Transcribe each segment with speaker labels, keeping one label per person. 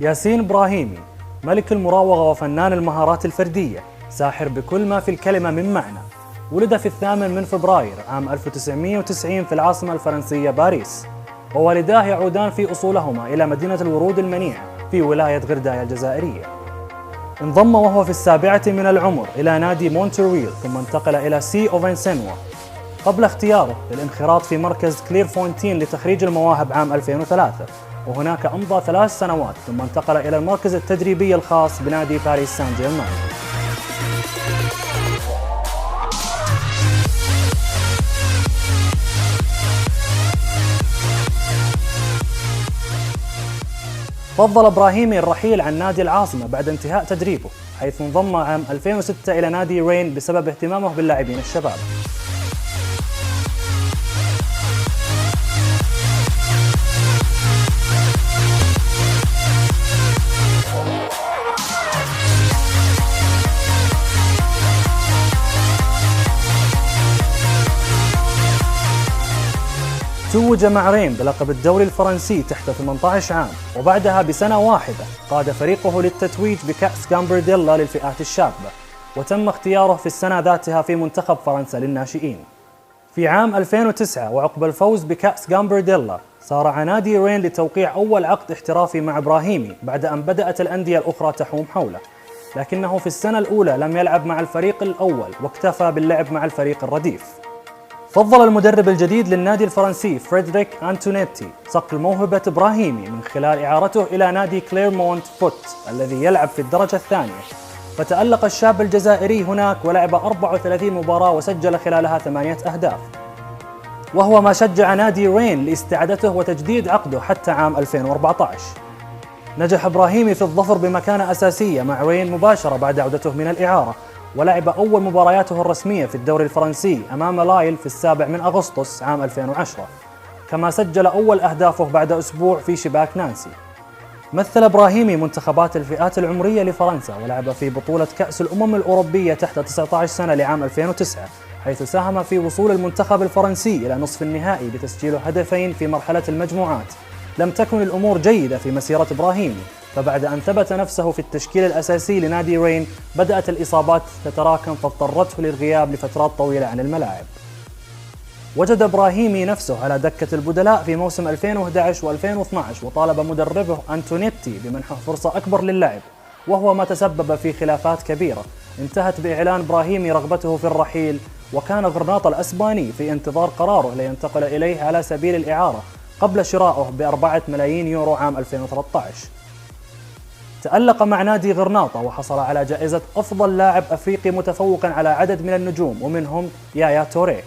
Speaker 1: ياسين إبراهيمي، ملك المراوغة وفنان المهارات الفردية، ساحر بكل ما في الكلمة من معنى. ولد في 8 فبراير عام 1990 في العاصمة الفرنسية باريس، ووالداه يعودان في أصولهما إلى مدينة الورود المنيعة في ولاية غردايا الجزائرية. انضم وهو في 7 من العمر إلى نادي مونترويل، ثم انتقل إلى سي أوفنسينوا قبل اختياره للانخراط في مركز كليرفونتين لتخريج المواهب عام 2003، وهناك أمضى 3 سنوات ثم انتقل إلى المركز التدريبي الخاص بنادي باريس سان جيرمان. فضل إبراهيمي الرحيل عن نادي العاصمة بعد انتهاء تدريبه، حيث انضم عام 2006 إلى نادي رين بسبب اهتمامه باللاعبين الشباب. توج مع رين بلقب الدوري الفرنسي تحت 18 عام، وبعدها بسنة واحدة قاد فريقه للتتويج بكأس غامبرديلا للفئات الشابة، وتم اختياره في السنة ذاتها في منتخب فرنسا للناشئين. في عام 2009 وعقب الفوز بكأس غامبرديلا، سارع نادي رين لتوقيع أول عقد احترافي مع إبراهيمي بعد أن بدأت الأندية الأخرى تحوم حوله، لكنه في السنة الأولى لم يلعب مع الفريق الأول واكتفى باللعب مع الفريق الرديف. فضل المدرب الجديد للنادي الفرنسي فريدريك أنتونيتي صقل موهبة إبراهيمي من خلال إعارته إلى نادي كليرمونت فوت الذي يلعب في الدرجة الثانية، فتألق الشاب الجزائري هناك ولعب 34 مباراة وسجل خلالها 8 أهداف، وهو ما شجع نادي رين لاستعادته وتجديد عقده حتى عام 2014. نجح إبراهيمي في الظفر بمكانة أساسية مع رين مباشرة بعد عودته من الإعارة، ولعب أول مبارياته الرسمية في الدوري الفرنسي أمام لايل في 7 أغسطس عام 2010، كما سجل أول أهدافه بعد أسبوع في شباك نانسي. مثل إبراهيمي منتخبات الفئات العمرية لفرنسا، ولعب في بطولة كأس الأمم الأوروبية تحت 19 سنة لعام 2009، حيث ساهم في وصول المنتخب الفرنسي إلى نصف النهائي بتسجيل هدفين في مرحلة المجموعات. لم تكن الأمور جيدة في مسيرة إبراهيمي، فبعد أن ثبت نفسه في التشكيل الأساسي لنادي رين بدأت الإصابات تتراكم، فاضطرته للغياب لفترات طويلة عن الملاعب. وجد إبراهيمي نفسه على دكة البدلاء في موسم 2011 و2012، وطالب مدربه أنتونيتي بمنحه فرصة أكبر للعب، وهو ما تسبب في خلافات كبيرة انتهت بإعلان إبراهيمي رغبته في الرحيل، وكان غرناطة الأسباني في انتظار قراره لينتقل إليه على سبيل الإعارة قبل شرائه ب4 ملايين يورو عام 2013. تألق مع نادي غرناطة وحصل على جائزة أفضل لاعب أفريقي متفوقا على عدد من النجوم ومنهم يايا توريه.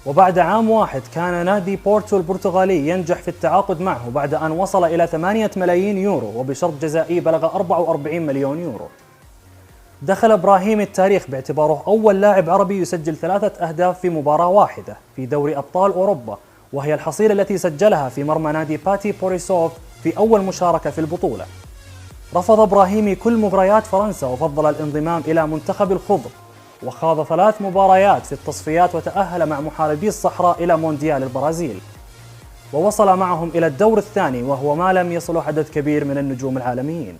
Speaker 1: وبعد عام واحد كان نادي بورتو البرتغالي ينجح في التعاقد معه بعد أن وصل إلى 8 ملايين يورو وبشرط جزائي بلغ 44 مليون يورو. دخل إبراهيمي التاريخ باعتباره أول لاعب عربي يسجل 3 أهداف في مباراة واحدة في دوري أبطال أوروبا، وهي الحصيلة التي سجلها في مرمى نادي باتي بوريسوف في أول مشاركة في البطولة. رفض إبراهيمي كل مباريات فرنسا وفضل الانضمام إلى منتخب الخضر، وخاض 3 مباريات في التصفيات وتأهل مع محاربي الصحراء إلى مونديال البرازيل، ووصل معهم إلى الدور الثاني، وهو ما لم يصل عدد كبير من النجوم العالميين.